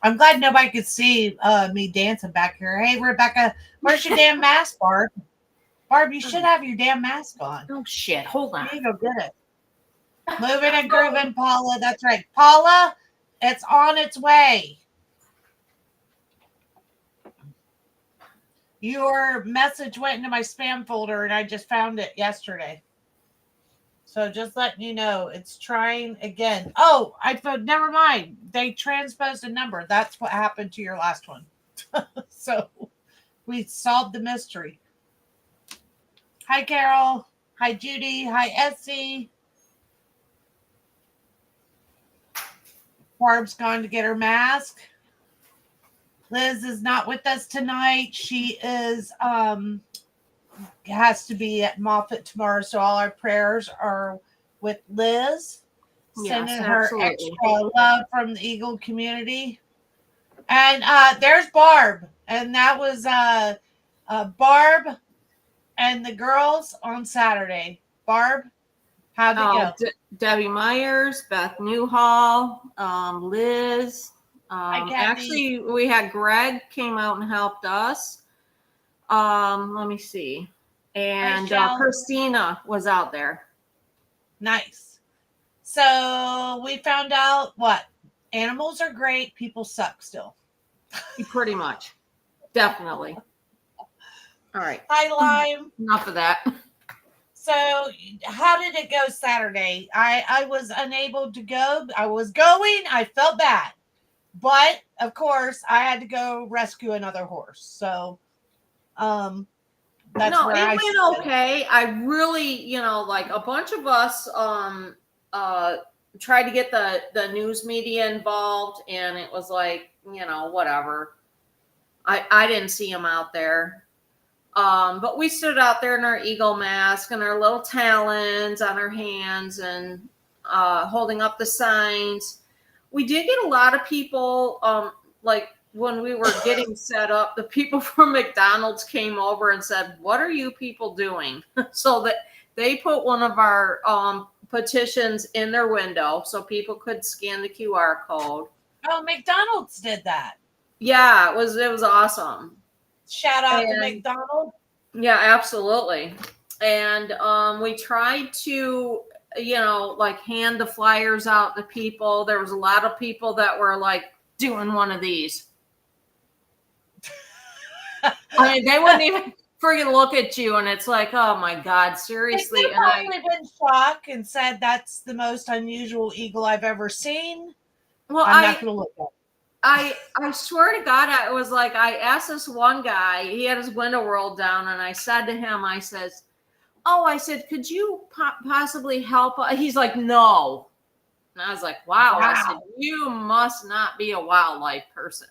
I'm glad nobody could see me dancing back here. Hey, Rebecca, where's your damn mask, Barb? Barb, you should have your damn mask on. Oh, shit. Hold on. You go get it. Moving and grooving, Paula. That's right. Paula, it's on its way. Your message went into my spam folder and I just found it yesterday. So just letting you know, it's trying again. Oh, I thought, never mind. They transposed a number. That's what happened to your last one. So we solved the mystery. Hi, Carol. Hi, Judy. Hi, Essie. Barb's gone to get her mask. Liz is not with us tonight. She is has to be at Moffat tomorrow, so all our prayers are with Liz. Sending her extra love from the Eagle community. And there's Barb. And that was Barb and the girls on Saturday. Barb, how'd it go? Debbie Myers, Beth Newhall, Liz. Actually, we had Greg came out and helped us. Let me see. And Christina was out there. Nice. So we found out what? Animals are great. People suck still. Pretty much. Definitely. All right. Hi, Lime. Enough of that. So how did it go Saturday? I was unable to go. I was going. I felt bad. But, of course, I had to go rescue another horse. So that's where it went okay. I really, like a bunch of us tried to get the news media involved, and it was like, whatever. I didn't see them out there. But we stood out there in our eagle mask and our little talons on our hands and holding up the signs. We did get a lot of people, like when we were getting set up, the people from McDonald's came over and said, "What are you people doing?" So that they put one of our petitions in their window so people could scan the QR code. Oh, McDonald's did that. Yeah, it was awesome. Shout out to McDonald's. Yeah, absolutely. And we tried to, like hand the flyers out to people. There was a lot of people that were like doing one of these. I mean, they wouldn't even freaking look at you, and it's like, oh my God, seriously. They've probably been shocked and said that's the most unusual eagle I've ever seen. Well, I'm not going to look at it. I swear to God, I was like, I asked this one guy, he had his window rolled down, and I said to him, I said, could you possibly help? He's like, no. And I was like, wow. I said, you must not be a wildlife person.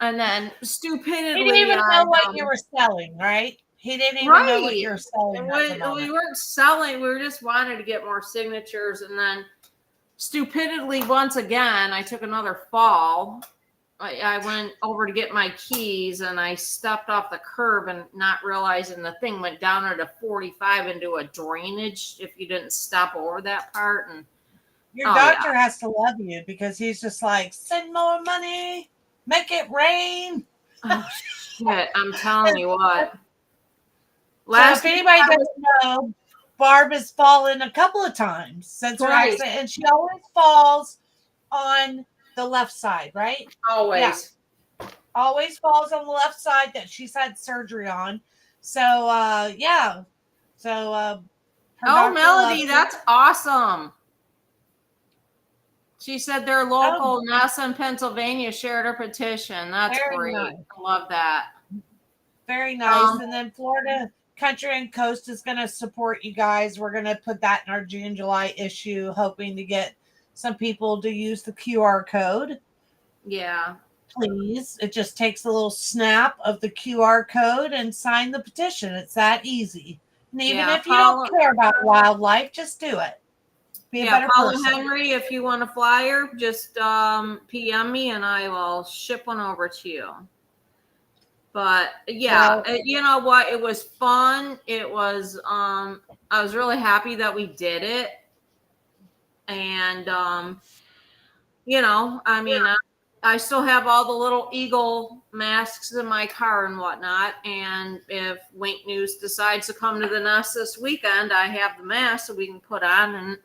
And then stupidly, he didn't even know what you were selling, right? He didn't even know what you were selling. We weren't selling. We were just wanted to get more signatures. And then stupidly, once again, I took another fall. I went over to get my keys and I stepped off the curb and not realizing the thing went down at a 45 into a drainage if you didn't step over that part. And your doctor has to love you because he's just like, send more money, make it rain. Oh, shit, I'm telling you what. If anybody doesn't know, Barb has fallen a couple of times since her accident, and she always falls on the left side, right? Always. Yeah. Always falls on the left side that she's had surgery on. So, yeah. So, Melody, that's awesome. She said their local NASA in Pennsylvania shared her petition. That's great. Nice. I love that. Very nice. And then Florida Country and Coast is going to support you guys. We're going to put that in our June, July issue, hoping to get some people to use the QR code. Yeah. Please. It just takes a little snap of the QR code and sign the petition. It's that easy. And even if you don't care about wildlife, just do it. Be a better person. Henry, if you want a flyer, just PM me and I will ship one over to you. But yeah, you know what? It was fun. It was, I was really happy that we did it. And, I still have all the little eagle masks in my car and whatnot. And if Wink News decides to come to the nest this weekend, I have the mask that we can put on. And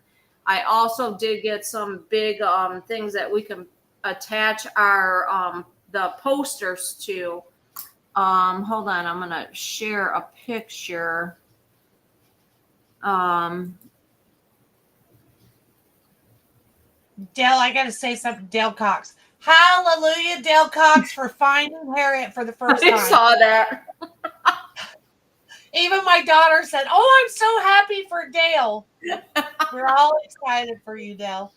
I also did get some big things that we can attach our the posters to. Hold on, I'm gonna share a picture. Dale, I got to say something. Dale Cox. Hallelujah, Dale Cox, for finding Harriet for the first time. I saw that. Even my daughter said, "Oh, I'm so happy for Dale." We're all excited for you, Dale.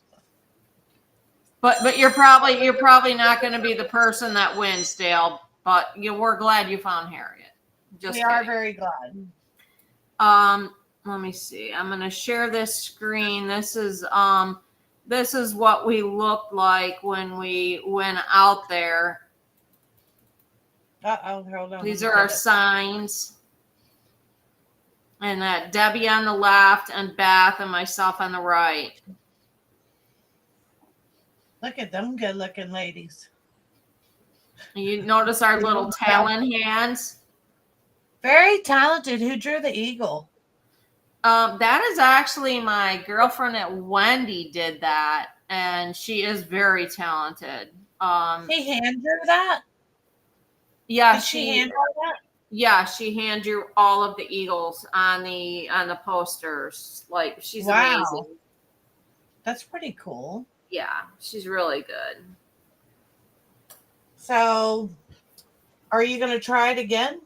But you're probably not going to be the person that wins, Dale. But we're glad you found Harriet. We are very glad. Let me see. I'm going to share this screen. This is what we looked like when we went out there. Hold on. These are our signs. And that Debbie on the left and Beth and myself on the right. Look at them good looking ladies. You notice our little talon hands? Very talented. Who drew the eagle? That is actually my girlfriend at Wendy did that. And she is very talented. She hand drew that? Yeah, Did she hand draw that? Yeah, she hand drew all of the eagles on the posters. Like, she's amazing. That's pretty cool. Yeah, she's really good. So, are you going to try it again?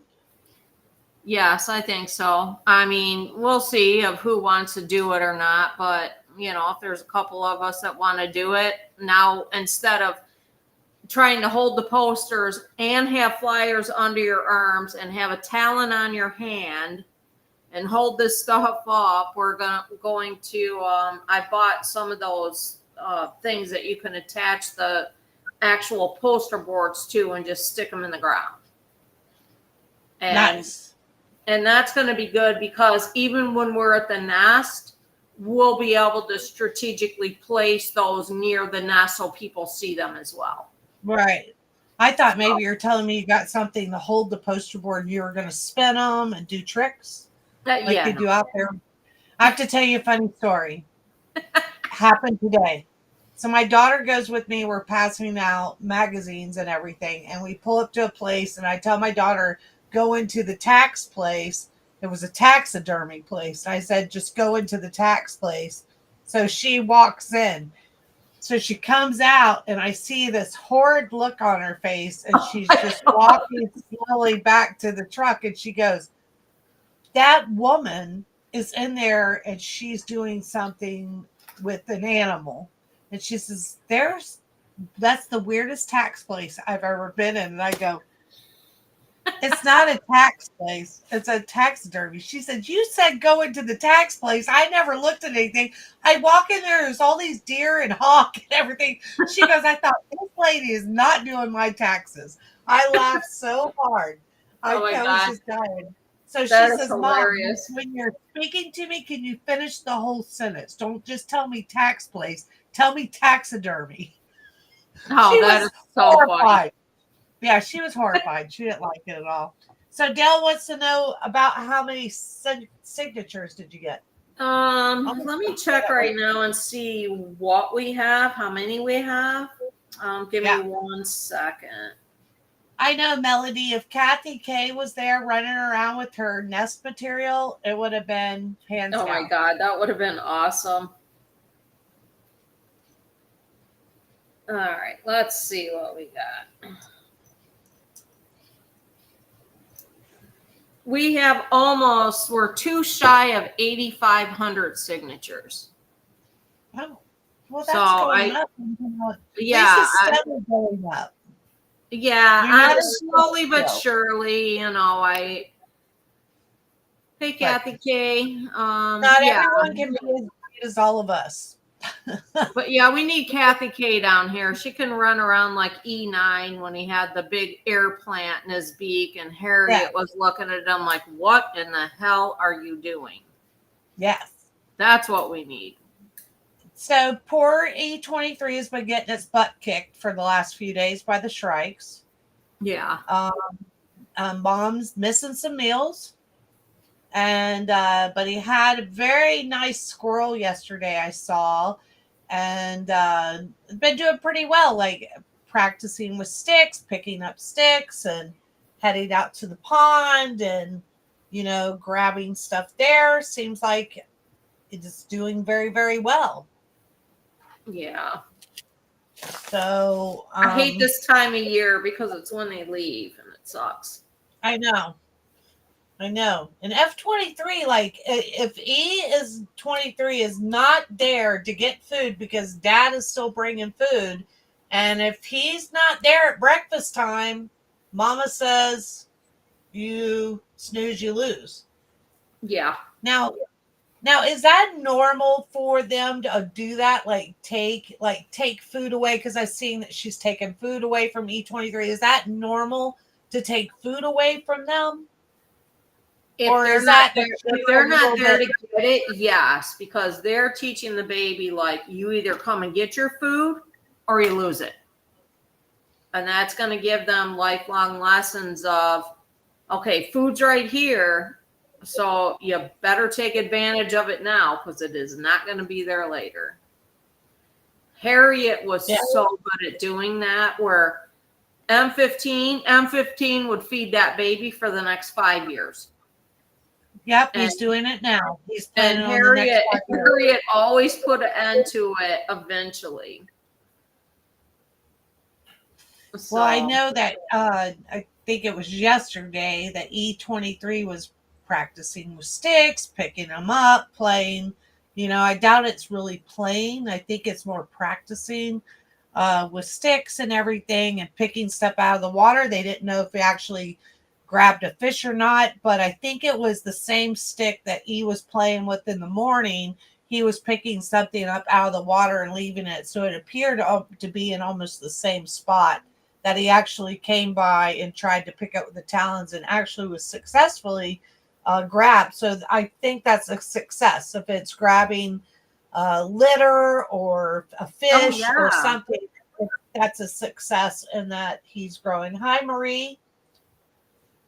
Yes, I think so. I mean, we'll see of who wants to do it or not. But, if there's a couple of us that want to do it now, instead of trying to hold the posters and have flyers under your arms and have a talon on your hand and hold this stuff up, we're going to I bought some of those things that you can attach the actual poster boards to and just stick them in the ground. And, nice. And that's going to be good because even when we're at the nest, we'll be able to strategically place those near the nest so people see them as well. Right. I thought maybe you're telling me you got something to hold the poster board and you were going to spin them and do tricks like you do out there. I have to tell you a funny story. Happened today. So my daughter goes with me. We're passing out magazines and everything. And we pull up to a place and I tell my daughter, go into the tax place. It was a taxidermy place. I said, just go into the tax place. So she walks in. So she comes out and I see this horrid look on her face and she's just walking slowly back to the truck and she goes, that woman is in there and she's doing something with an animal. And she says, that's the weirdest tax place I've ever been in. And I go, it's not a tax place. It's a taxidermy. She said, you said go into the tax place. I never looked at anything. I walk in there. There's all these deer and hawk and everything. She goes, I thought this lady is not doing my taxes. I laughed so hard. I was just dying. So she says, Mom, when you're speaking to me, can you finish the whole sentence? Don't just tell me tax place. Tell me taxidermy. Oh, that is so horrified. Funny. Yeah, she was horrified. She didn't like it at all. So Dale wants to know about how many signatures did you get? Let me check right now and see what we have, how many we have. Give me 1 second. I know, Melody, if Kathy K was there running around with her nest material, it would have been hands down. Oh my God, that would have been awesome. All right, let's see what we got. We have we're too shy of 8,500 signatures. Oh, well, that's going up. Yeah. Steadily going up. Yeah, slowly but surely, Hey, Kathy K. Not everyone can be as great as all of us. But yeah, we need Kathy K down here. She can run around like E9 when he had the big air plant in his beak, and Harriet was looking at him like, what in the hell are you doing? Yes. That's what we need. So poor E23 has been getting its butt kicked for the last few days by the strikes. Yeah. Mom's missing some meals. And but he had a very nice squirrel yesterday, I saw, and been doing pretty well, like practicing with sticks, picking up sticks, and heading out to the pond, and grabbing stuff there. Seems like it's doing very, very well. Yeah. So I hate this time of year because it's when they leave and it sucks. I know. I know. And F23, like if E23 is not there to get food because dad is still bringing food, and if he's not there at breakfast time, mama says you snooze, you lose. Yeah. Now is that normal for them to do that? Like take food away? Because I've seen that she's taken food away from E23. Is that normal to take food away from them? If they're not there to get it, yes, because they're teaching the baby like you either come and get your food or you lose it. And that's going to give them lifelong lessons of, okay, food's right here, so you better take advantage of it now because it is not going to be there later. Harriet was so good at doing that, where M15 would feed that baby for the next 5 years. Yep, he's doing it now. He's planning on the next 5 years. Harriet always put an end to it eventually. So, well, I know that I think it was yesterday that E23 was practicing with sticks, picking them up, playing. I doubt it's really playing. I think it's more practicing with sticks and everything and picking stuff out of the water. They didn't know if he actually grabbed a fish or not, but I think it was the same stick that he was playing with in the morning. He was picking something up out of the water and leaving it. So it appeared to be in almost the same spot that he actually came by and tried to pick up with the talons and actually was successfully grabbed. So I think that's a success. If it's grabbing litter or a fish or something, that's a success in that he's growing. Hi, Marie.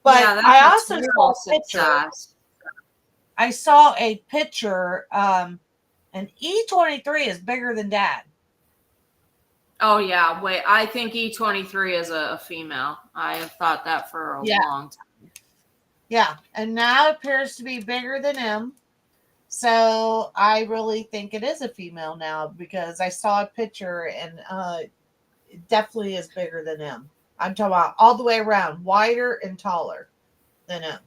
But I also saw a picture. I saw a picture, and E23 is bigger than dad. Oh, yeah. Wait, I think E23 is a female. I have thought that for a long time. Yeah, and now it appears to be bigger than him. So I really think it is a female now because I saw a picture and it definitely is bigger than him. I'm talking about all the way around, wider and taller than him.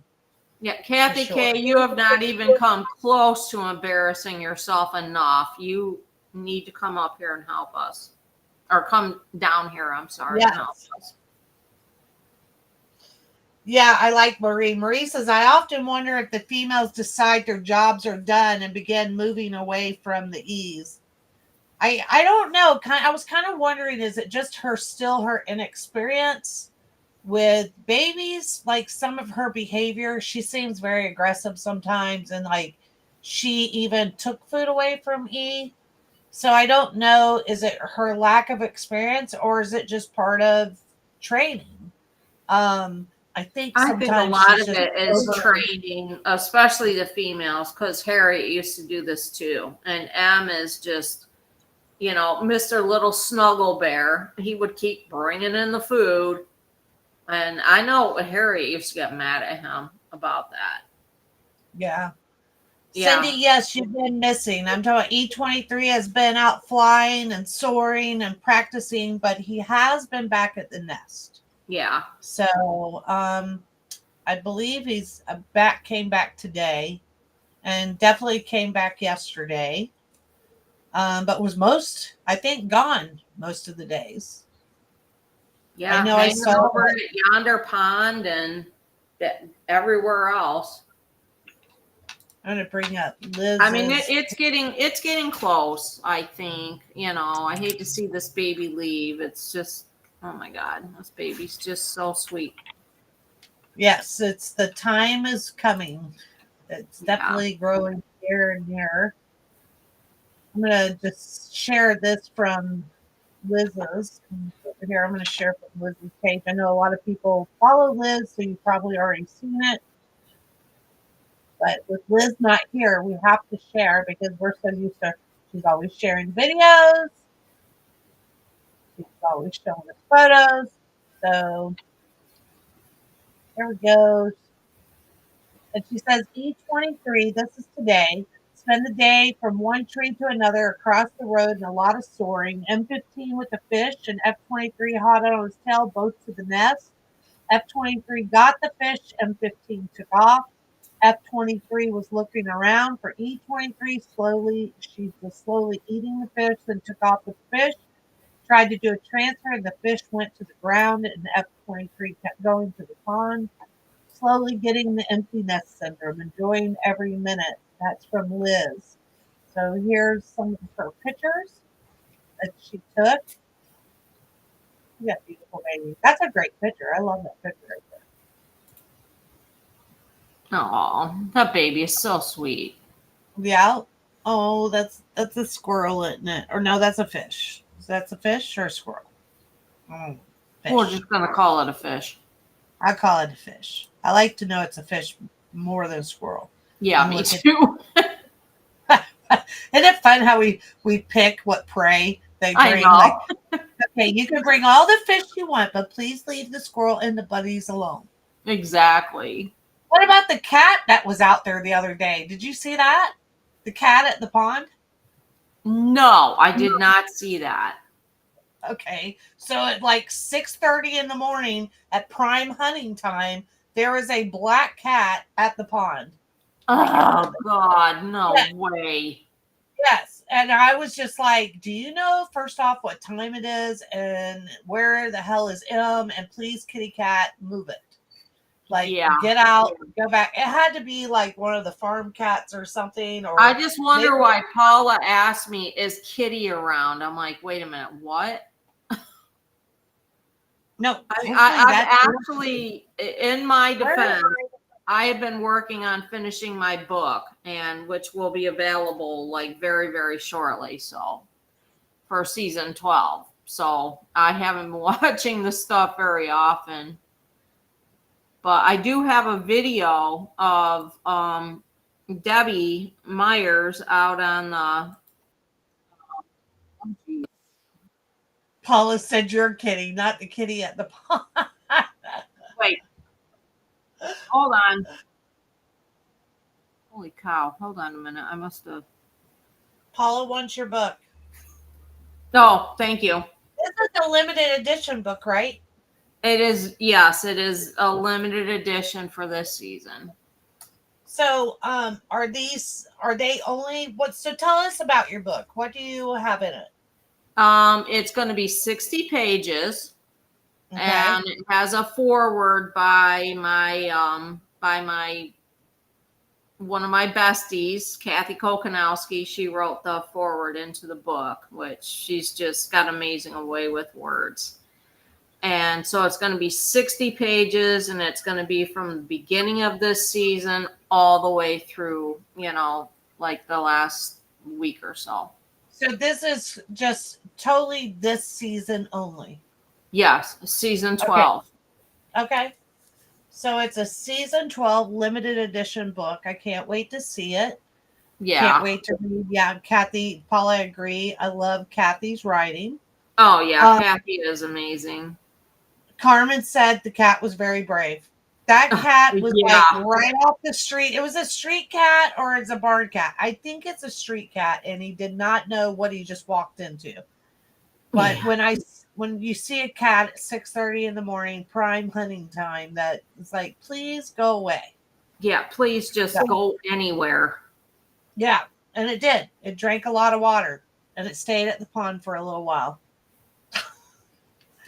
Yeah, Kathy K, you have not even come close to embarrassing yourself enough. You need to come up here and help us. Or come down here, I'm sorry. Yes. And help us. Yeah, I like Marie. Marie says, I often wonder if the females decide their jobs are done and begin moving away from the E's. I don't know. I was kind of wondering, is it just her inexperience with babies? Like some of her behavior, she seems very aggressive sometimes, and like she even took food away from E. So I don't know, is it her lack of experience or is it just part of training? I think a lot of it is training, especially the females, because Harriet used to do this too. And M is just, Mr. Little Snuggle Bear. He would keep bringing in the food. And I know Harriet used to get mad at him about that. Yeah. Cindy, yes, you've been missing. I'm talking E23 has been out flying and soaring and practicing, but he has been back at the nest. Yeah. So I believe he's came back today and definitely came back yesterday. But was I think, gone most of the days. Yeah, I know I saw over at Yonder Pond and everywhere else. I'm gonna bring up Liz. I mean, it's getting close. I think. I hate to see this baby leave. It's just, oh my God, this baby's just so sweet. Yes, it's the time is coming. It's definitely growing nearer and nearer. I'm going to just share this from Liz's. Over here, I'm going to share from Liz's page. I know a lot of people follow Liz, so you've probably already seen it. But with Liz not here, we have to share because we're so used to she's always sharing videos. She's always showing us photos. So there we go. And she says, E23, this is today. Spend the day from one tree to another across the road and a lot of soaring. M15 with the fish and F23 hot on his tail, both to the nest. F23 got the fish, M15 took off. F23 was looking around for E23. She was slowly eating the fish, then took off with the fish. Tried to do a transfer, and the fish went to the ground, and F23 kept going to the pond. Slowly getting the empty nest syndrome, enjoying every minute. That's from Liz. So here's some of her pictures that she took. You got beautiful baby. That's a great picture. I love that picture right there. Oh, that baby is so sweet. Yeah. Oh, that's a squirrel, isn't it? Or no, that's a fish. So that's a fish or a squirrel? Fish. We're just gonna call it a fish. I call it a fish. I like to know it's a fish more than a squirrel. Yeah, me too. Isn't it fun how we pick what prey they bring? I know. Like, okay, you can bring all the fish you want, but please leave the squirrel and the bunnies alone. Exactly. What about the cat that was out there the other day? Did you see that? The cat at the pond? No, I did not see that. Okay, so at like 6:30 in the morning at prime hunting time, there was a black cat at the pond. Oh God, no way. Yes, and I was just like, do you know first off what time it is and where the hell is M? And please, kitty cat, move it. Like, get out, go back. It had to be like one of the farm cats or something. Or I just wonder why Paula asked me, "Is Kitty around?" I'm like, wait a minute, what? No, I've actually, in my defense, I have been working on finishing my book, and which will be available like very, very shortly. So for season 12. So I haven't been watching the stuff very often. But I do have a video of Debbie Myers out on the. Paula said you're kidding, not the kitty at the pond. Wait. Hold on. Holy cow. Hold on a minute. I must have. Paula wants your book. Oh, thank you. This is a limited edition book, right? It is, yes, it is a limited edition for this season. So, are they only so tell us about your book. What do you have in it? It's going to be 60 pages, okay. And it has a foreword by my one of my besties, Kathy Kokanowski. She wrote the foreword into the book, which she's just got amazing way with words. And so it's going to be 60 pages, and it's going to be from the beginning of this season all the way through, like the last week or so. So this is just totally this season only? Yes, season 12. Okay. So it's a season 12 limited edition book. I can't wait to see it. Yeah. Can't wait to read. Yeah, Kathy, Paula, I agree. I love Kathy's writing. Oh, yeah. Kathy is amazing. Carmen said the cat was very brave. That cat was like right off the street. It was a street cat or it's a barn cat. I think it's a street cat, and he did not know what he just walked into. But when you see a cat at 6:30 in the morning, prime hunting time, that it's like, please go away. Yeah, please just go anywhere. Yeah, and it did. It drank a lot of water, and it stayed at the pond for a little while.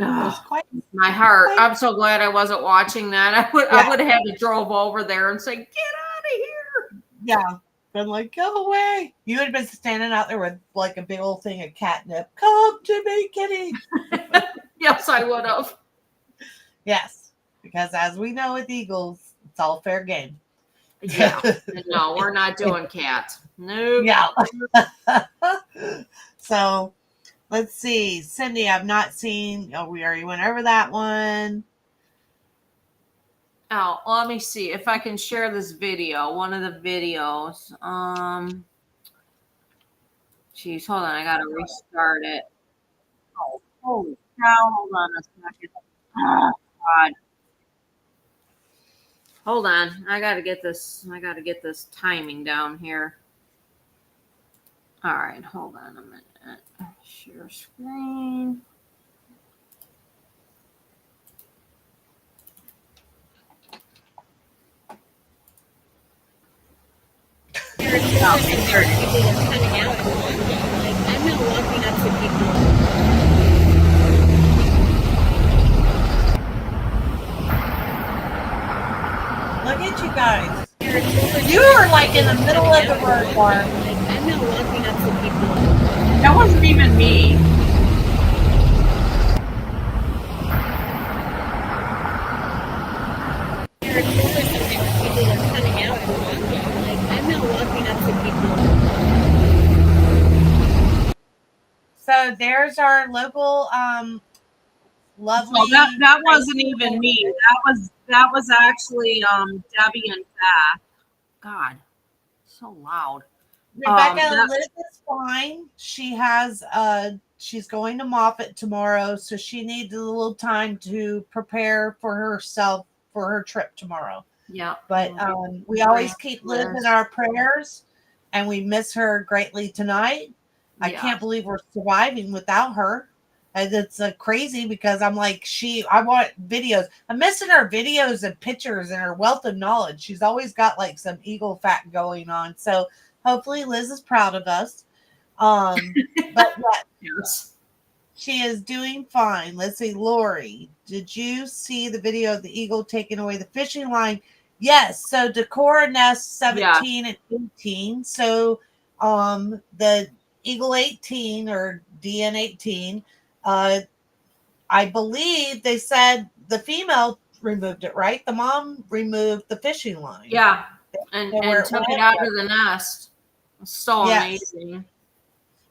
My heart. I'm so glad I wasn't watching that. I would have had to drove over there and say, get out of here. Yeah. Been like, go away. You would have been standing out there with like a big old thing of catnip. Come to me, kitty. Yes, I would have. Yes. Because as we know with eagles, it's all fair game. Yeah. No, we're not doing cats. Nope. Yeah. So let's see. Cindy, I've not seen. Oh, we already went over that one. Oh, let me see if I can share this video. One of the videos. Geez, hold on. I gotta restart it. Oh, holy cow! Hold on a second. Oh, God. Hold on. I gotta get this. I gotta get this timing down here. All right. Hold on a minute. Share screen. There it is. Coming out. I'm not walking up to people. Look at you guys. You are like in the middle of the road, Barb. I'm not walking up to people. That wasn't even me. There are people are coming out and walking. I'm not walking up to people. So there's our local lovely. So that wasn't even me. That was actually Debbie and Beth. God, so loud. Rebecca Liz is fine. She has she's going to Moffat tomorrow, so she needs a little time to prepare for herself for her trip tomorrow. Yeah. But we always keep Liz in our prayers, and we miss her greatly tonight. Yeah. I can't believe we're surviving without her. And it's crazy because I'm like, I want videos. I'm missing her videos and pictures and her wealth of knowledge. She's always got like some eagle fact going on. So hopefully Liz is proud of us. But yes, she is doing fine. Let's see, Lori, did you see the video of the eagle taking away the fishing line? Yes. So Decorah Nest 17 and 18. So the Eagle 18 or DN 18, I believe they said the female removed it, right? The mom removed the fishing line. Yeah. And took it out of the nest. So amazing.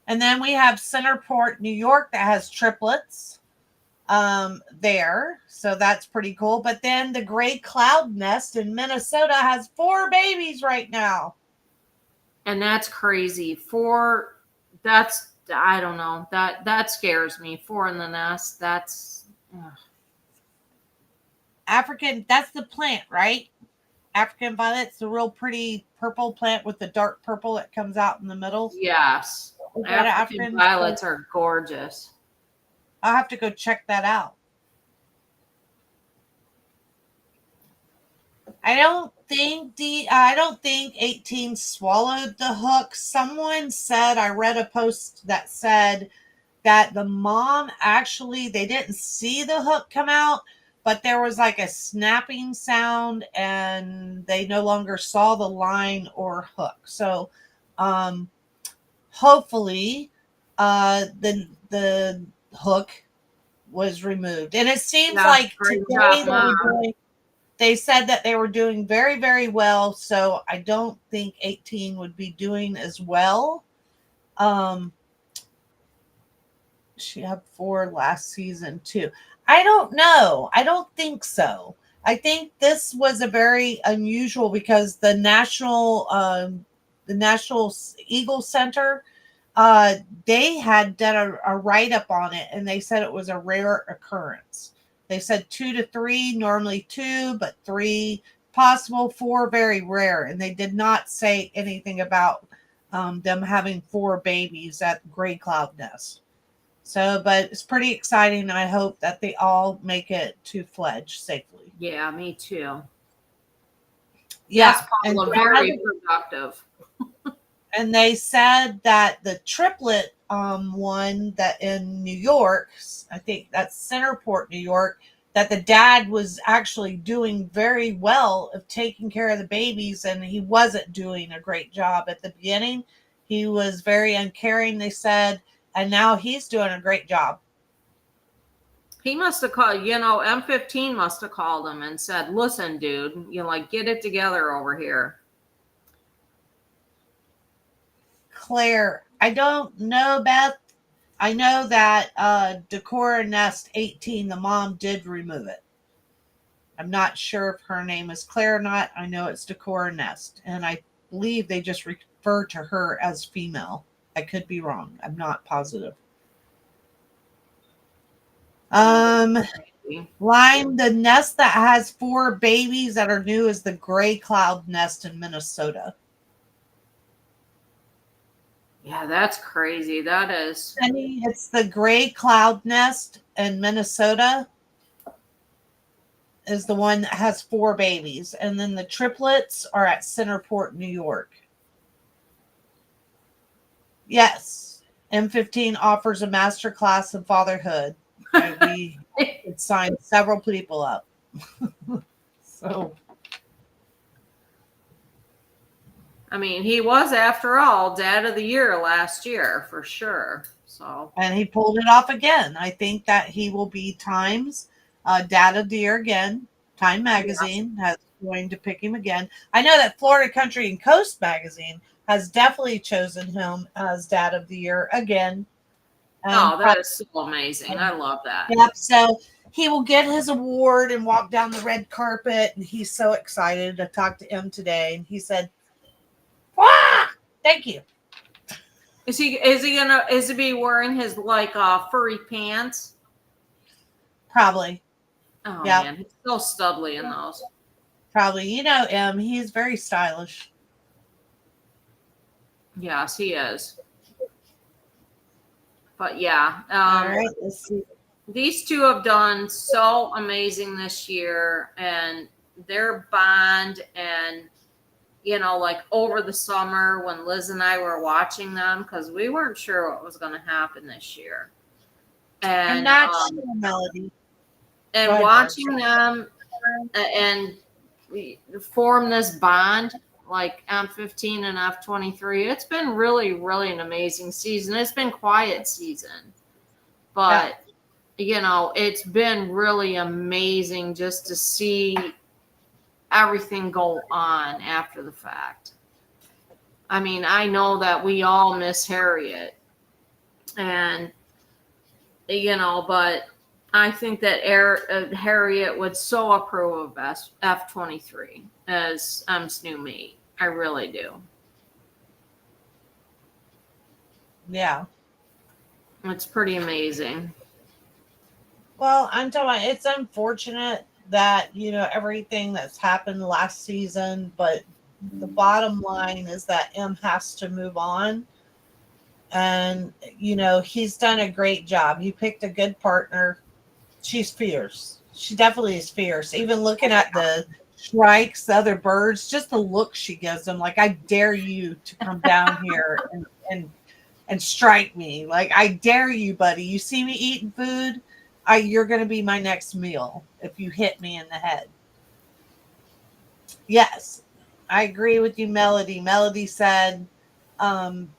And then we have Centerport, New York, that has triplets there. So that's pretty cool. But then the gray cloud nest in Minnesota has 4 babies right now. And that's crazy. I don't know. That scares me. 4 in the nest. That's African, that's the plant, right? African violet's the real pretty purple plant with the dark purple that comes out in the middle. Yes. African violets are gorgeous. I'll have to go check that out. I don't think 18 swallowed the hook. Someone said, I read a post that said that the mom actually, they didn't see the hook come out, but there was like a snapping sound and they no longer saw the line or hook. So hopefully the hook was removed. And it seems like today they said that they were doing very, very well. So I don't think 18 would be doing as well. She had 4 last season too. I don't know. I don't think so. I think this was a very unusual because the National Eagle Center, they had done a write-up on it, and they said it was a rare occurrence. They said 2 to 3, normally 2, but 3 possible, 4 very rare. And they did not say anything about them having 4 babies at Gray Cloud Nest. So, but it's pretty exciting. I hope that they all make it to fledge safely. Yeah, me too. Yeah, and very productive. And they said that the triplet one that in New York, I think that's Centerport, New York, that the dad was actually doing very well of taking care of the babies, and he wasn't doing a great job at the beginning. He was very uncaring, they said, and now he's doing a great job. He must have called, M15 must have called him and said, listen, dude, get it together over here. Claire. I don't know, Beth. I know that Decora Nest 18, the mom did remove it. I'm not sure if her name is Claire or not. I know it's Decora Nest. And I believe they just refer to her as female. I could be wrong. I'm not positive. Lime, the nest that has 4 babies that are new is the gray cloud nest in Minnesota. Yeah, that's crazy. That is. Penny, it's the gray cloud nest in Minnesota is the one that has 4 babies. And then the triplets are at Centerport, New York. Yes. M15 offers a master class in fatherhood. We signed several people up. So, I mean, he was, after all, Dad of the Year last year for sure. So, and he pulled it off again. I think that he will be Time's Dad of the Year again. Time Magazine has going to pick him again. I know that Florida Country and Coast Magazine has definitely chosen him as Dad of the Year again. that is so amazing. I love that. Yep. So he will get his award and walk down the red carpet, and he's so excited. I talked to him today, and he said, "Wow, thank you." Is he be wearing his like furry pants? Probably. Oh Yep. man, he's so studly in those. Probably. You know him. He's very stylish. Yes, he is. But yeah, All right. Let's see. these two have done so amazing this year, and their bond, and like over the summer when Liz and I were watching them, because we weren't sure what was going to happen this year, and I'm not sure, Melody. and ahead, watching them and form this bond like M15 and F23, it's been really, really an amazing season. It's been quiet season, but it's been really amazing just to see everything go on after the fact. I mean, I know that we all miss Harriet, and but I think that Harriet would so approve of F23 as M's new mate. I really do. Yeah. It's pretty amazing. Well, I'm telling you, it's unfortunate that, everything that's happened last season, but the bottom line is that M has to move on. And, he's done a great job. He picked a good partner. She's fierce. She definitely is fierce. Even looking at the shrikes, the other birds, just the look she gives them, like, I dare you to come down here and strike me. Like, I dare you, buddy. You see me eating food, you're going to be my next meal if you hit me in the head. Yes, I agree with you, Melody. Melody said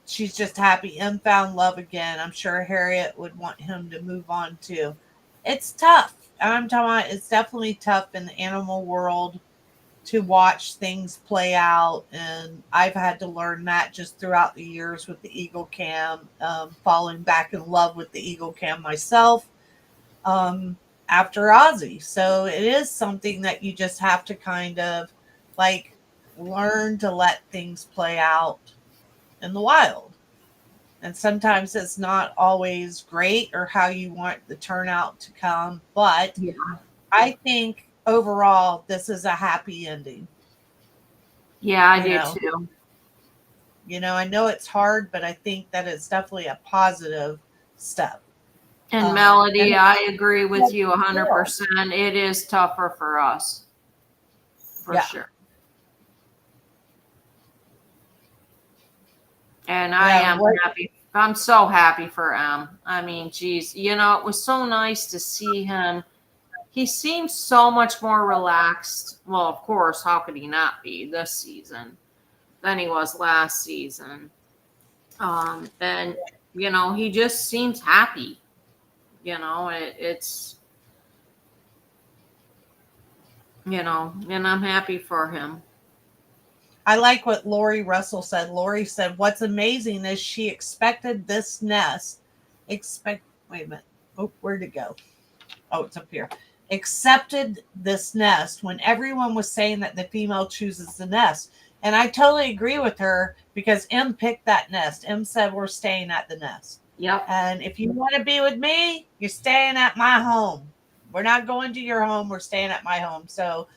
she's just happy M found love again. I'm sure Harriet would want him to move on too. It's tough. I'm talking about, it's definitely tough in the animal world to watch things play out, and I've had to learn that just throughout the years with the Eagle Cam, falling back in love with the Eagle Cam myself after Ozzy. So it is something that you just have to kind of like learn to let things play out in the wild. And sometimes it's not always great or how you want the turnout to come, but I think overall this is a happy ending. Yeah, I do too. I know it's hard, but I think that it's definitely a positive step. And Melody, I agree with you 100%. It is tougher for us, for sure. And I am happy. I'm so happy for M. I mean, geez, it was so nice to see him. He seems so much more relaxed. Well, of course, how could he not be this season than he was last season? And he just seems happy. It's and I'm happy for him. I like what Lori Russell said. Lori said, "What's amazing is she expected this nest. Wait a minute. Oh, where'd it go? Oh, it's up here. Accepted this nest when everyone was saying that the female chooses the nest." And I totally agree with her because M picked that nest. M said, "We're staying at the nest." Yep. And if you want to be with me, you're staying at my home. We're not going to your home. We're staying at my home. So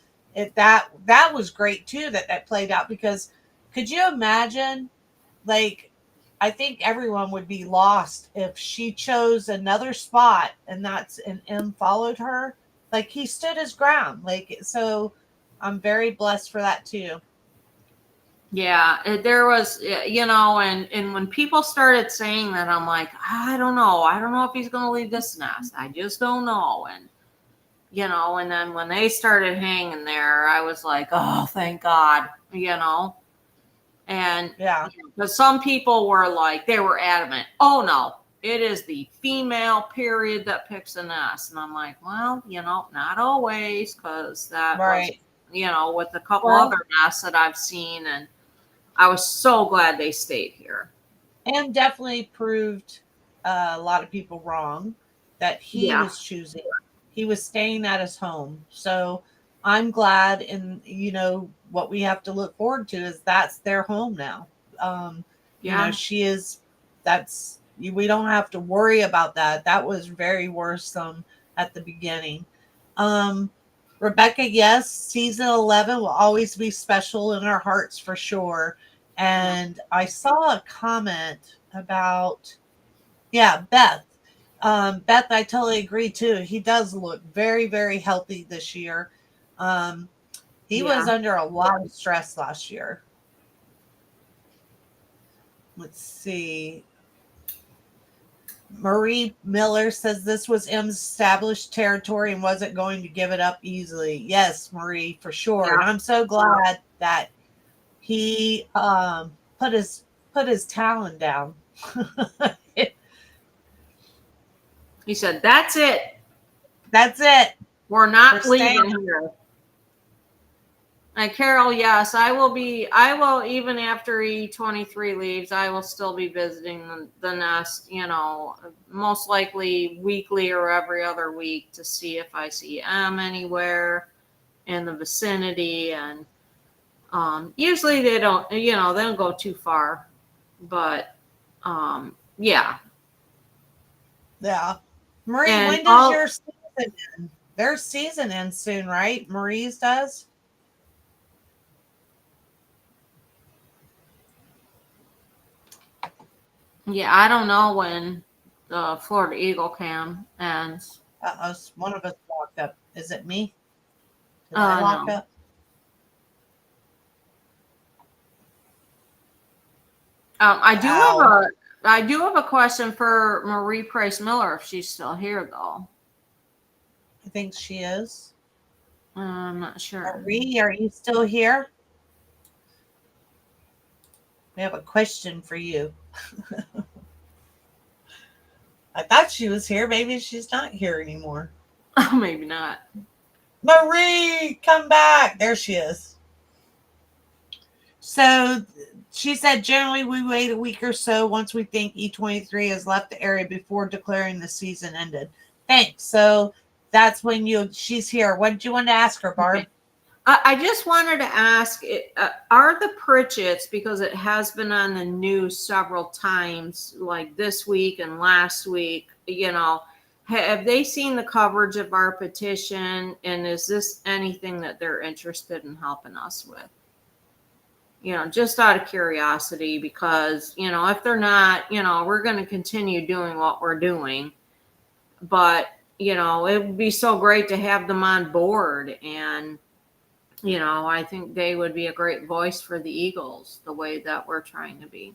that was great too that played out, because could you imagine, like, I think everyone would be lost if she chose another spot and M followed her. Like, he stood his ground. Like, so I'm very blessed for that too. Yeah, there was, and when people started saying that, I'm like, I don't know if he's going to leave this nest. I just don't know. And and then when they started hanging there, I was like, oh, thank God, and Yeah. but some people were like, they were adamant, oh no, it is the female period that picks a nest. And I'm like, well, not always, because that Right. was, with a couple other nests that I've seen, and I was so glad they stayed here. And definitely proved a lot of people wrong that he was choosing. He was staying at his home. So I'm glad. And, what we have to look forward to is that's their home now. She is, we don't have to worry about that. That was very worrisome at the beginning. Rebecca, yes, season 11 will always be special in our hearts for sure. And I saw a comment about, Beth. Beth, I totally agree too. He does look very, very healthy this year. He was under a lot of stress last year. Let's see. Marie Miller says this was M's established territory and wasn't going to give it up easily. Yes, Marie, for sure. Yeah. And I'm so glad that he put his talon down. He said, "That's it. That's it. We're not leaving here." And Carol, yes, I will, even after E23 leaves, I will still be visiting the nest, most likely weekly or every other week, to see if I see M anywhere in the vicinity. And usually they don't go too far, but yeah. Yeah. Marie, when does your season end? Their season ends soon, right? Marie's does? Yeah, I don't know when the Florida Eagle Cam ends. One of us walked up. Is it me? Did I lock up? I do have a question for Marie Price Miller, if she's still here, though. I think she is. I'm not sure. Marie, are you still here? We have a question for you. I thought she was here. Maybe she's not here anymore. Oh, maybe not. Marie, come back. There she is. So she said, generally we wait a week or so once we think E23 has left the area before declaring the season ended. Thanks. So that's when she's here. What did you want to ask her, Barb? Okay. I just wanted to ask, are the Pritchetts, because it has been on the news several times, like this week and last week, have they seen the coverage of our petition? And is this anything that they're interested in helping us with? Just out of curiosity, because, if they're not, we're going to continue doing what we're doing. But, it would be so great to have them on board. And, I think they would be a great voice for the Eagles, the way that we're trying to be.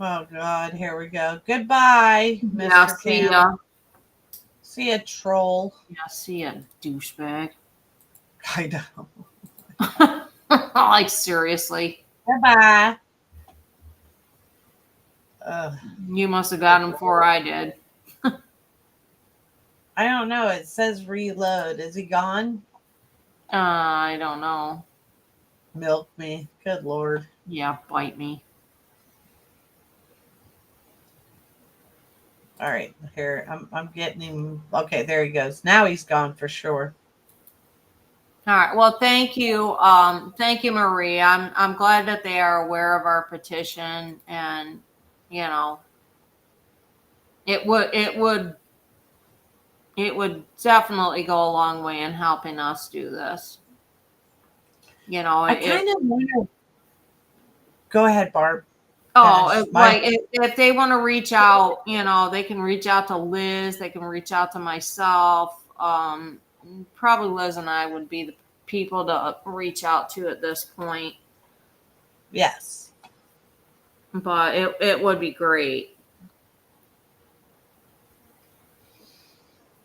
Oh, God. Here we go. Goodbye, Mr. See ya. See ya, troll. Yeah, see ya, douchebag. I know. Like, seriously. Goodbye. You must have got him before I did. I don't know. It says reload. Is he gone? I don't know. Milk me. Good Lord. Yeah, bite me. All right, here I'm getting him. Okay, there he goes. Now he's gone for sure. All right. Well, thank you, Marie. I'm glad that they are aware of our petition, and you know, it would definitely go a long way in helping us do this. You know, I it kind of wonder. Go ahead, Barb. Oh, Finish. My like if they want to reach out, they can reach out to Liz. They can reach out to myself. Probably Liz and I would be the people to reach out to at this point. yes, But it would be great.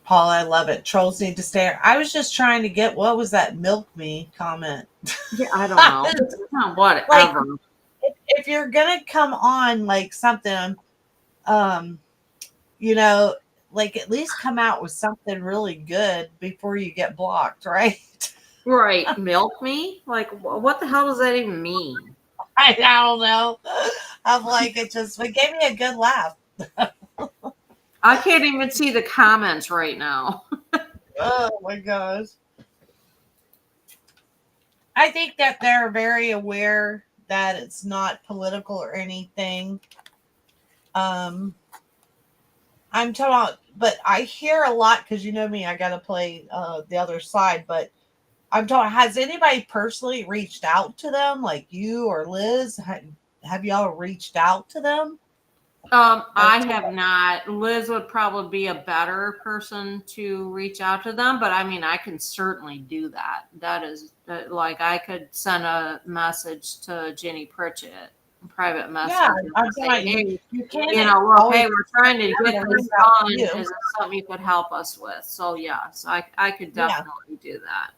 Paul. I love it. Trolls need to stay. I was just trying to get what was that milk me comment. Yeah, I don't know. Like Whatever. if you're gonna come on like something, um, you know, like at least come out with something really good before you get blocked, right? Right. Milk me? Like, what the hell does that even mean? I don't know. I'm like, it gave me a good laugh. I can't even see the comments right now. Oh my gosh. I think that they're very aware that it's not political or anything. Um, I'm talking about, but I hear a lot because you know me, I got to play the other side. But I'm talking, has anybody personally reached out to them, like you or Liz? Have y'all reached out to them? I have not. Liz would probably be a better person to reach out to them, but I mean, I can certainly do that. That is like I could send a message to Jenny Pritchett, a private Yeah, message, and I'm say, saying hey, you can't look, always hey, we're trying to get bring this it out to done. you. Is it something you could help us with? So yes, I could Yeah. definitely do that.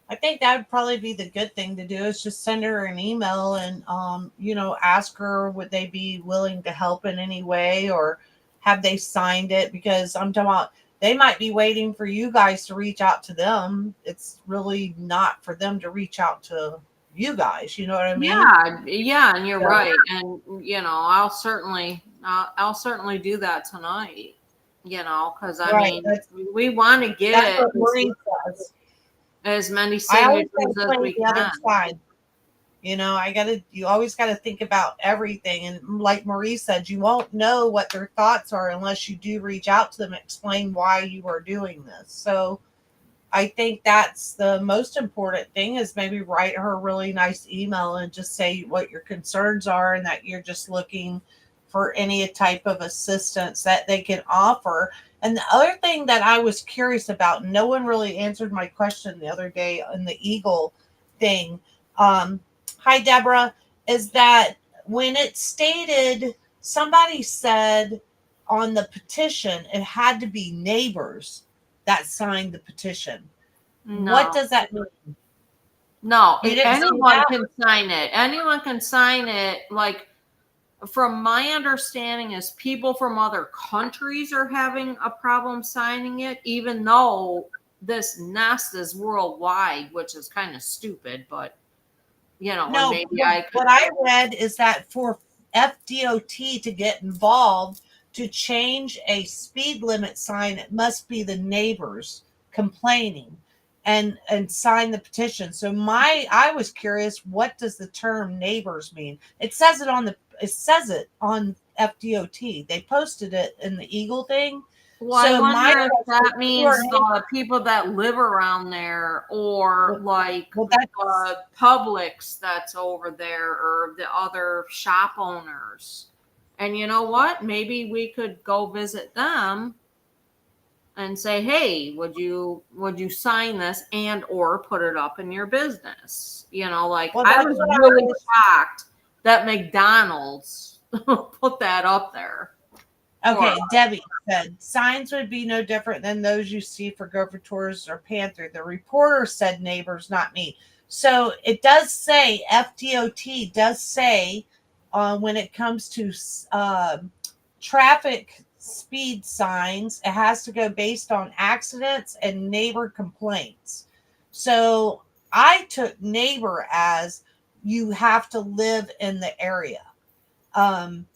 I think that would probably be the good thing to do is just send her an email and ask her would they be willing to help in any way or have they signed it because I'm talking about they might be waiting for you guys to reach out to them. It's really not for them to reach out to you guys. You know what I mean? Yeah, yeah, and you're So, right. And I'll certainly do that tonight. Because I right. mean, we want to That's get what Maureen says. as many I always got signatures to as play we the other can. side. You always got to think about everything. And like Marie said, you won't know what their thoughts are unless you do reach out to them, and explain why you are doing this. So I think that's the most important thing is maybe write her a really nice email and just say what your concerns are and that you're just looking for any type of assistance that they can offer. And the other thing that I was curious about, no one really answered my question the other day on the Eagle thing. Um, Hi, Deborah, is that when it stated, somebody said on the petition, it had to be neighbors that signed the petition. What No, does that mean? no, You didn't say anyone that? can sign it. Anyone can sign it. Like, from my understanding, is people from other countries are having a problem signing it, even though this nest is worldwide, which is kind of stupid, but and No, maybe I could. what I read is that for FDOT to get involved to change a speed limit sign, it must be the neighbors complaining and sign the petition. So I was curious, what does the term neighbors mean? It says it on FDOT. They posted it in the Eagle thing. Well, I So my wonder if question, that who are means the people that live around there, or like well, the Publix that's over there, or the other shop owners. And you know what? Maybe we could go visit them and say, "Hey, would you sign this and or put it up in your business?" Like well, I that's was what I really was. shocked that McDonald's put that up there for Okay, Debbie said signs would be no different than those you see for Gopher Tours or Panther. The reporter said neighbors, not me. So it does say FDOT does say when it comes to traffic speed signs, it has to go based on accidents and neighbor complaints. So I took neighbor as you have to live in the area. Um,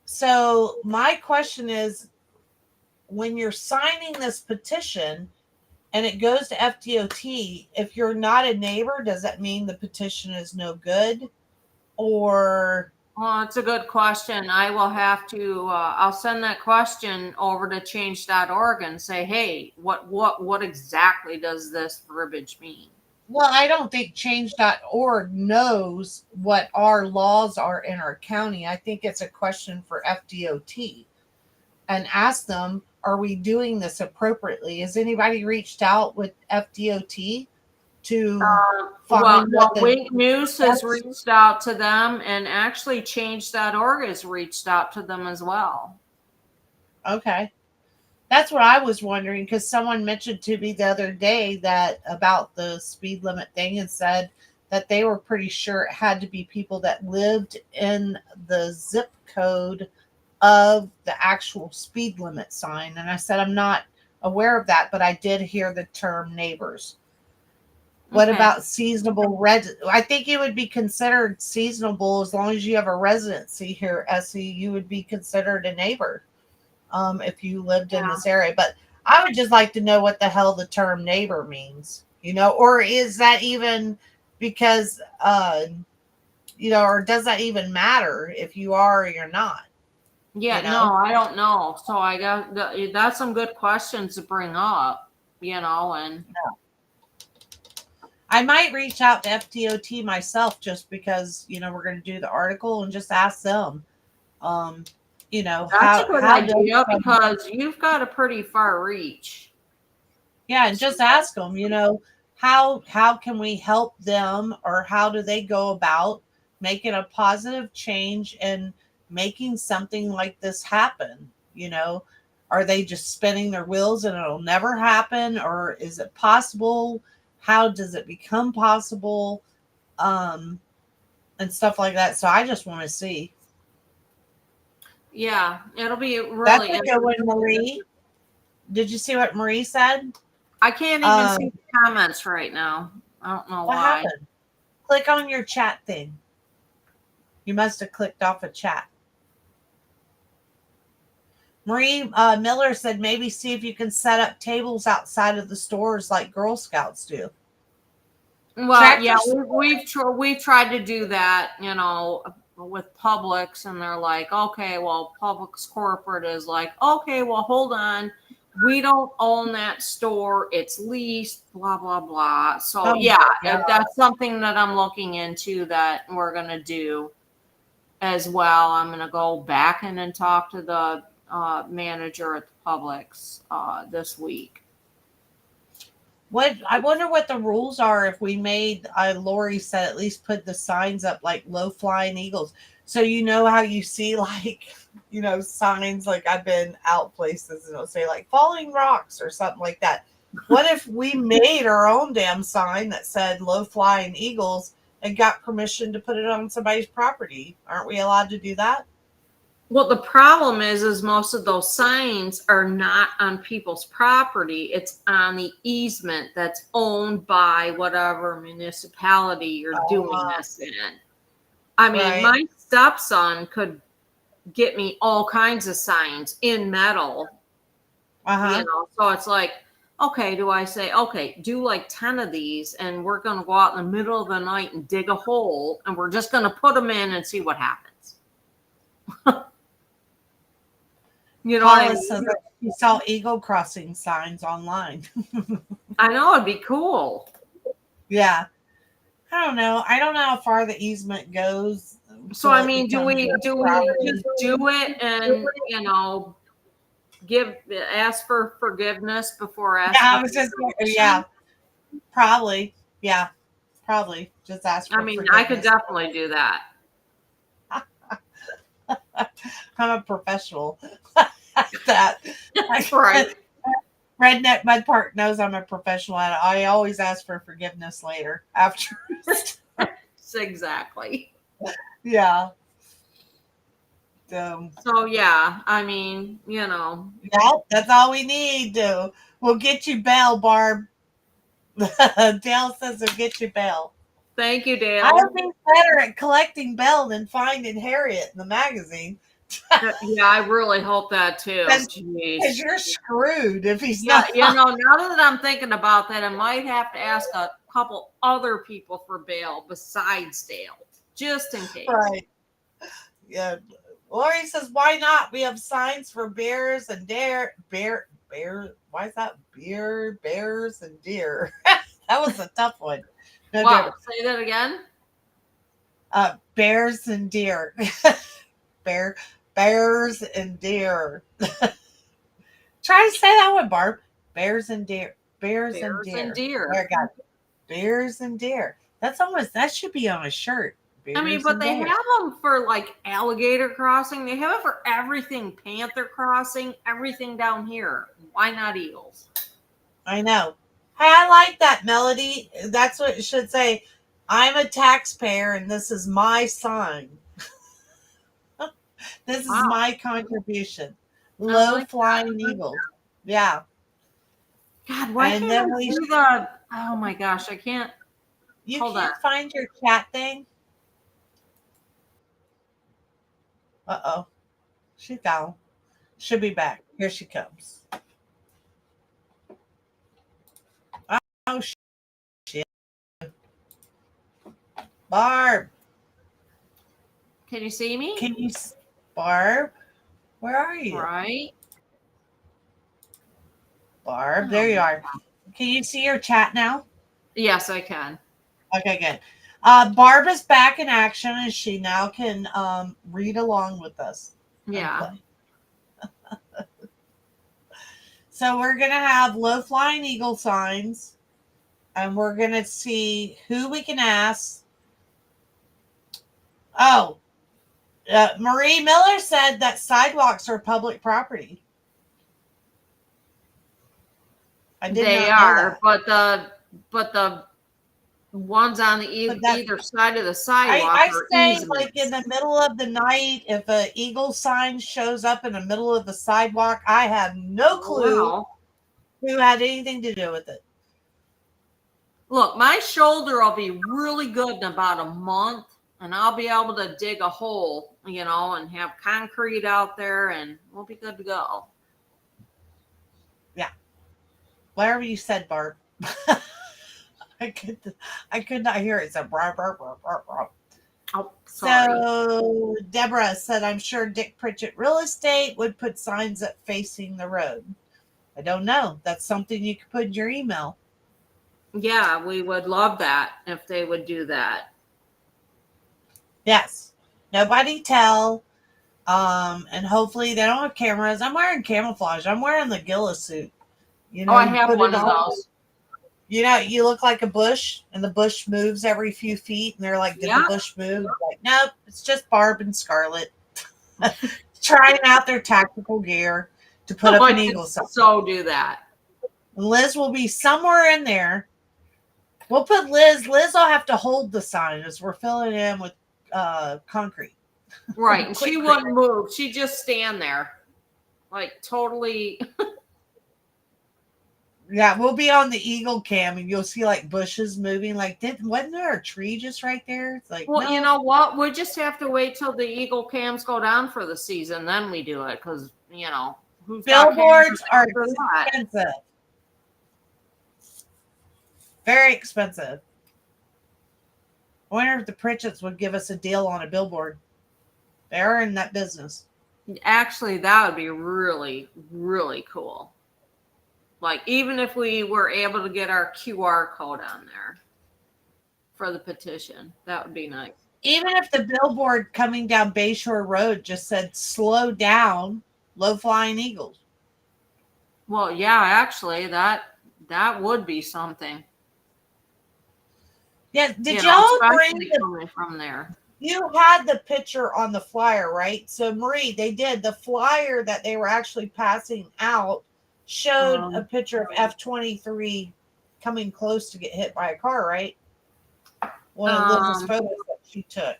so my question is, when you're signing this petition and it goes to FDOT, if you're not a neighbor, does that mean the petition is no good? Or Well, it's a good question. I will have to, I'll send that question over to change.org and say, hey, what exactly does this verbiage mean? well, I don't think change.org knows what our laws are in our county. I think it's a question for FDOT, and ask them, are we doing this appropriately? Has anybody reached out with FDOT to find what the Wink News has reached out to them, and actually change.org has reached out to them as well. Okay. That's what I was wondering, because someone mentioned to me the other day that about the speed limit thing and said that they were pretty sure it had to be people that lived in the zip code of the actual speed limit sign. And I said, I'm not aware of that, but I did hear the term neighbors. What Okay. about seasonable I think you would be considered seasonable as long as you have a residency here, SE. You would be considered a neighbor if you lived in this area. But I would just like to know what the hell the term neighbor means, or is that even because, or does that even matter if you are or you're not? Yeah, no, I don't know. So I got that's some good questions to bring up, and I might reach out to FDOT myself just because, we're going to do the article and just ask them, that's a good idea because you've got a pretty far reach. Yeah, and just ask them, how can we help them, or how do they go about making a positive change and making something like this happen? Are they just spinning their wheels and it'll never happen, or is it possible? How does it become possible? And stuff like that. So I just want to see. Yeah, it'll be really That's a good one, Marie. Did you see what Marie said? I can't even see the comments right now. I don't know what why. happened. Click on your chat thing. You must have clicked off a chat. Marie Miller said maybe see if you can set up tables outside of the stores like Girl Scouts do. Well, yeah, we've tried to do that, with Publix, and they're like, okay, well, Publix corporate is like, okay, well, hold on, we don't own that store, it's leased, blah blah blah. So that's something that I'm looking into that we're gonna do as well. I'm gonna go back in and talk to the manager at the Publix this week. I wonder what the rules are if we made, Lori said, at least put the signs up like low flying eagles. So how you see signs, like I've been out places and it'll say like falling rocks or something like that. What if we made our own damn sign that said low flying eagles and got permission to put it on somebody's property? Aren't we allowed to do that? Well, the problem is most of those signs are not on people's property. It's on the easement that's owned by whatever municipality you're doing this in. I mean, my stepson could get me all kinds of signs in metal. So it's like, okay, do I say, okay, do like 10 of these, and we're going to go out in the middle of the night and dig a hole, and we're just going to put them in and see what happens. What I mean? So you saw eagle crossing signs online. I know, it'd be cool. Yeah. I don't know how far the easement goes. So I mean, do we just do it and ask for forgiveness before asking? Probably. Yeah. Probably. Just ask for forgiveness. I could definitely do that. I'm a professional at that. That's right. Redneck Mud Park knows I'm a professional at it. I always ask for forgiveness later after. Exactly. Yeah. So yeah, I mean, you know. Yeah, that's all we need. We'll get you bail, Barb. Dale says we'll get you bail. Thank you, I Dale. would be better at collecting bail than finding Harriet in the magazine. Yeah, I really hope that too. Because Jeez. you're screwed if he's Yeah, not. you know, now that I'm thinking about that, I might have to ask a couple other people for bail besides Dale, just in case. Right. Yeah. Lori says, why not? We have signs for bears and bear. Why is that bears and deer? That was a tough one. No Wow, different. say that again. Bears and deer. Bears and deer. Try to say that one, Barb. Bears and deer. Bears and Bears and deer. deer. There, got it. Bears and deer. That should be on a shirt. I mean, Bears but and they deer. have them for like alligator crossing. They have it for everything. Panther crossing, everything down here. Why not eagles? I know. Hey, I like that melody. That's what it should say. I'm a taxpayer and this is my sign. This is Wow. my contribution. I Low like flying eagles. Yeah. God, why And can't then I we see the? Oh my gosh, I can't. you Hold can't on. find your chat thing. Uh-oh. She's gone. She'll be back. Here she comes. Oh shit. Barb. Can you see me? Can you Barb? Where are you? Right. Barb, there you are. Can you see your chat now? Yes, I can. Okay, good. Barb is back in action and she now can read along with us. Yeah. So we're going to have low flying eagle signs and we're going to see who we can ask. Oh, Marie Miller said that sidewalks are public property. I did They not know are, that. but the ones on the either side of the sidewalk I are say easements. like in the middle of the night, if a eagle sign shows up in the middle of the sidewalk, I have no clue who had anything to do with it. Look, my shoulder will be really good in about a month, and I'll be able to dig a hole, you know, and have concrete out there, and we'll be good to go. Yeah. Whatever you said, Barb. I could not hear it. It said brr, brr, brr, brr, brr. Oh, sorry. So Deborah said, I'm sure Dick Pritchett Real Estate would put signs up facing the road. I don't know. That's something you could put in your email. Yeah, we would love that if they would do that. Yes. Nobody tell. And hopefully they don't have cameras. I'm wearing camouflage. I'm wearing the Gillis suit. You know, I have one of on. those. You know, you look like a bush, and the bush moves every few feet, and they're like, "Did the bush move?" Like, nope, it's just Barb and Scarlett trying out their tactical gear to put up an eagle sign. So do that. And Liz will be somewhere in there. We'll put Liz. Liz will have to hold the sign as we're filling it in with concrete. Right, and she wouldn't move. She'd just stand there, like totally. Yeah, we'll be on the eagle cam and you'll see like bushes moving. Like, wasn't there a tree just right there? It's like, Well, no. you know what? We just have to wait till the eagle cams go down for the season, then we do it because you know billboards are expensive, very expensive. I wonder if the Pritchetts would give us a deal on a billboard. They're in that business. Actually, that would be really, really cool. Like, even if we were able to get our QR code on there for the petition, that would be nice. Even if the billboard coming down Bayshore Road just said, slow down, low flying eagles. Well, yeah, actually, that would be something. Yeah, did y'all bring coming from there? You had the picture on the flyer, right? So, Marie, they did. The flyer that they were actually passing out showed a picture of F-23 coming close to get hit by a car, right? One of Liz's photos that she took.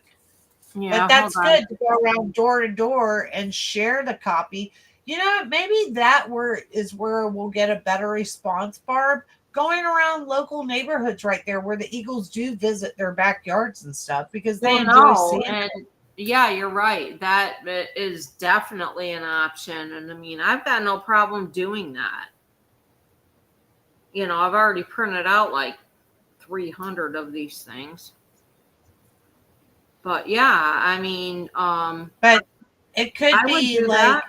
Yeah, But hold that's on. good to go around door to door and share the copy. You know, maybe that is where we'll get a better response, Barb. Going around local neighborhoods right there where the Eagles do visit their backyards and stuff because they Well, enjoy no, seeing and it. yeah, you're right. That is definitely an option. And I mean, I've got no problem doing that. I've already printed out like 300 of these things. But yeah, I mean, But it could I would be do like that.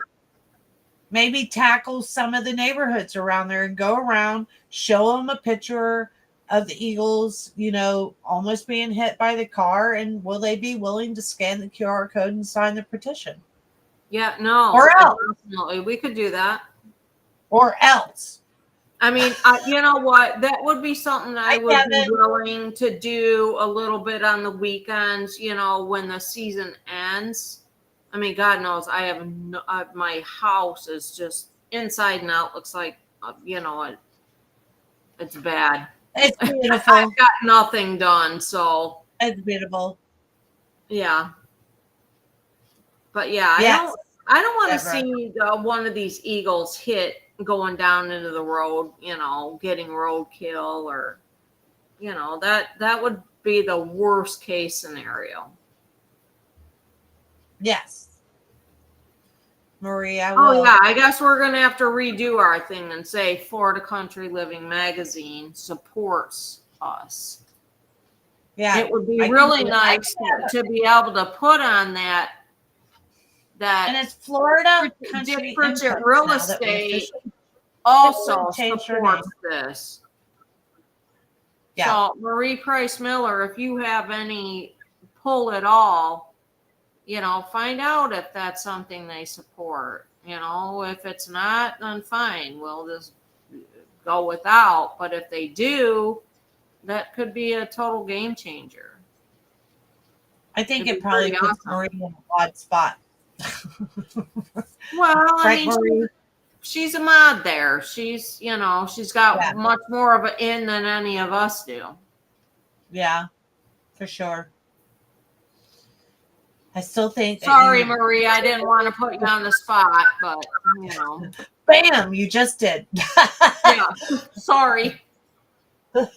maybe tackle some of the neighborhoods around there and go around, show them a picture of the Eagles, almost being hit by the car, and will they be willing to scan the QR code and sign the petition? Yeah, no, Or else, definitely. We could do that. or else. I mean, you know what? That would be something I Hi, would be Kevin. willing to do a little bit on the weekends, when the season ends. I mean, God knows I have my house is just inside and out. Looks like, it's bad. It's I've beautiful. got nothing done. So, It's beautiful. yeah. But yeah, Yes, I don't want to Deborah. see one of these eagles hit going down into the road, getting roadkill or, that would be the worst case scenario. Yes. Marie, I Oh will. yeah, I guess we're gonna have to redo our thing and say Florida Country Living Magazine supports us. Yeah. It would be I really can nice to be able to put on that and it's Florida Dick Country Pritchett Inputs Real now that we Estate officially also changed her supports name. this. Yeah. So Marie Price Miller, if you have any pull at all, find out if that's something they support. If it's not, then fine. We'll just go without. But if they do, that could be a total game changer. I think It'd it be probably pretty puts awesome. Marie in an odd spot. Well, I Right, mean, Marie? she's a mod there. She's, she's got Yeah. much more of an in than any of us do. Yeah, for sure. I still think that Sorry, Marie, I didn't want to put you on the spot, but Bam, you just did. yeah, sorry. We're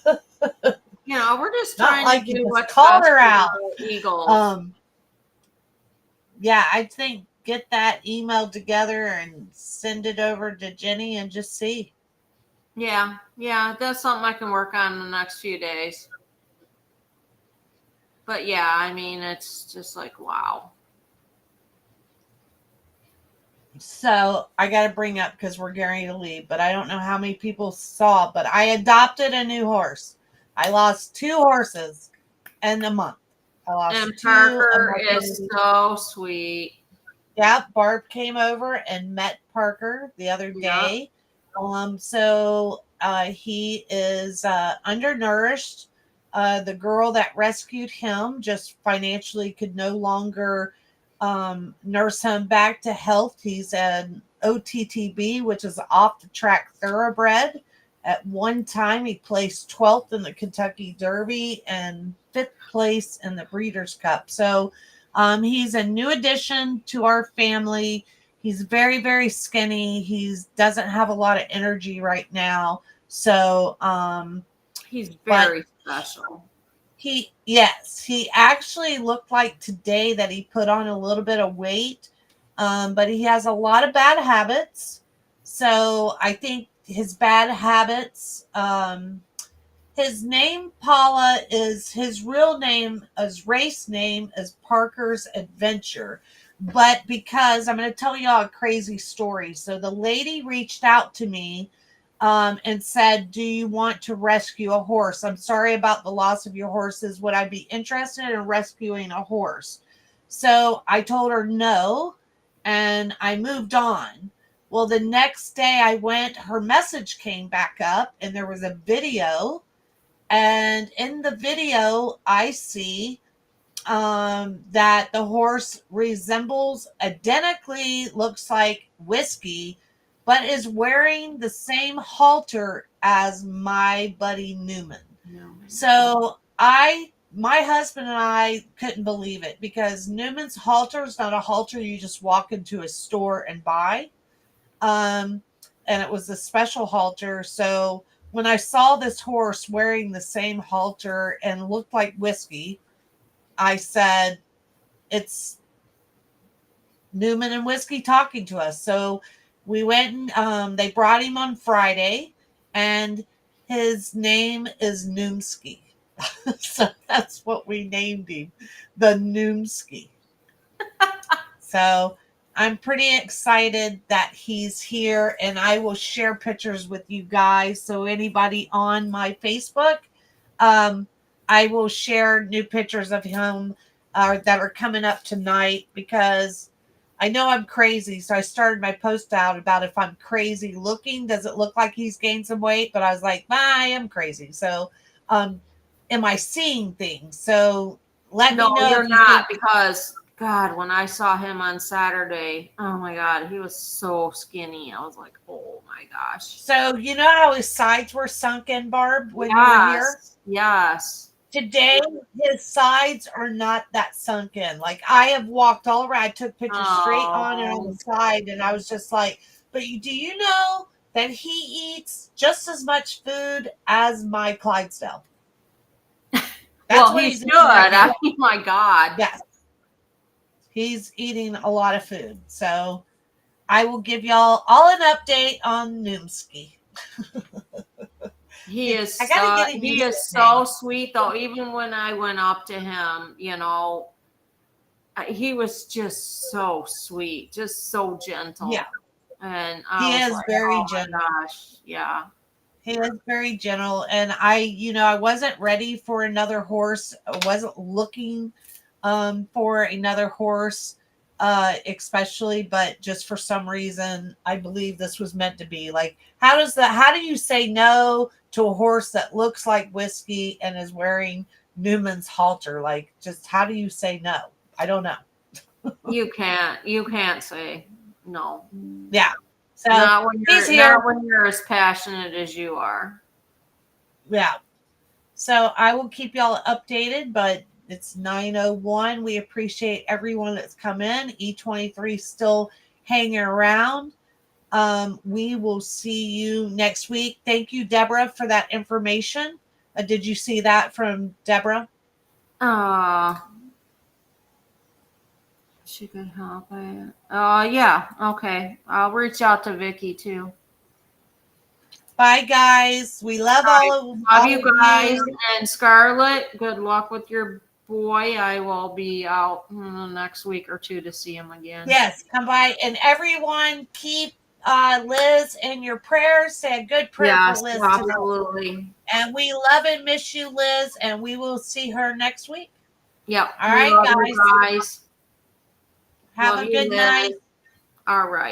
just Not trying like to you do just what's called best her for out. the Eagles. Yeah, I think get that email together and send it over to Jenny and just see. Yeah, that's something I can work on in the next few days. But yeah, I mean, it's just like, wow. So I got to bring up because we're getting to leave, but I don't know how many people saw, but I adopted a new horse. I lost 2 horses in a month. I lost And 2 Parker of my is babies. so sweet. Yeah, Barb came over and met Parker the other day. So he is undernourished. The girl that rescued him just financially could no longer nurse him back to health. He's an OTTB, which is off the track thoroughbred. At one time, he placed 12th in the Kentucky Derby and 5th place in the Breeders' Cup. So he's a new addition to our family. He's very, very skinny. He doesn't have a lot of energy right now. So he's very special. He actually looked like today that he put on a little bit of weight, but he has a lot of bad habits. So I think his bad habits, his name Paula is his real name, his race name is Parker's Adventure. But because I'm going to tell y'all a crazy story. So the lady reached out to me and said, do you want to rescue a horse? I'm sorry about the loss of your horses. Would I be interested in rescuing a horse? So I told her no, and I moved on. Well, the next day I went, her message came back up, and there was a video. And in the video, I see that the horse resembles, identically looks like Whiskey, but is wearing the same halter as my buddy Newman. So I my husband and I couldn't believe it because Newman's halter is not a halter you just walk into a store and buy. And it was a special halter. So when I saw this horse wearing the same halter and looked like Whiskey, I said, it's Newman and Whiskey talking to us. So we went and they brought him on Friday, and his name is Noomski. So that's what we named him, the Noomski. So I'm pretty excited that he's here, and I will share pictures with you guys. So anybody on my Facebook, I will share new pictures of him that are coming up tonight because I know I'm crazy. So I started my post out about if I'm crazy looking, does it look like he's gained some weight? But I was like, I am crazy. So am I seeing things? So let me No, know you're if you not, think. because God, when I saw him on Saturday, oh my God, he was so skinny. I was like, oh my gosh. So you know how his sides were sunken, Barb, when you were here? Yes. Today, his sides are not that sunken. Like I have walked all around. I took pictures straight on and on the side, and I was just like, but do you know that he eats just as much food as my Clydesdale? That's Well, what he he's should. eating right now. I mean, my God. Yes. He's eating a lot of food. So I will give y'all all an update on Noomski. He is I gotta get him he used to is his so name. sweet though. Even when I went up to him, he was just so sweet, just so gentle. Yeah. And He I was is like, very oh my gentle. gosh, yeah. He is very gentle. And I wasn't ready for another horse. I wasn't looking for another horse, especially, but just for some reason, I believe this was meant to be. Like, how do you say no to a horse that looks like Whiskey and is wearing Newman's halter? Like, just how do you say no? I don't know. You can't say no. Yeah. So Not when he's here. you're as passionate as you are. Yeah. So I will keep y'all updated, but it's 9:01. We appreciate everyone that's come in. E23 still hanging around. We will see you next week. Thank you, Deborah, for that information. Did you see that from Deborah? She could help it. Yeah. Okay. I'll reach out to Vicky too. Bye, guys. We love All right. all Love of you guys. you. And Scarlett, good luck with your boy. I will be out in the next week or two to see him again. Yes, come by. And everyone, keep Liz in your prayers. Say a good prayer for Liz tonight. Absolutely. And we love and miss you, Liz, and we will see her next week. Yep. All right, guys. You guys. Have Love a good night. All right.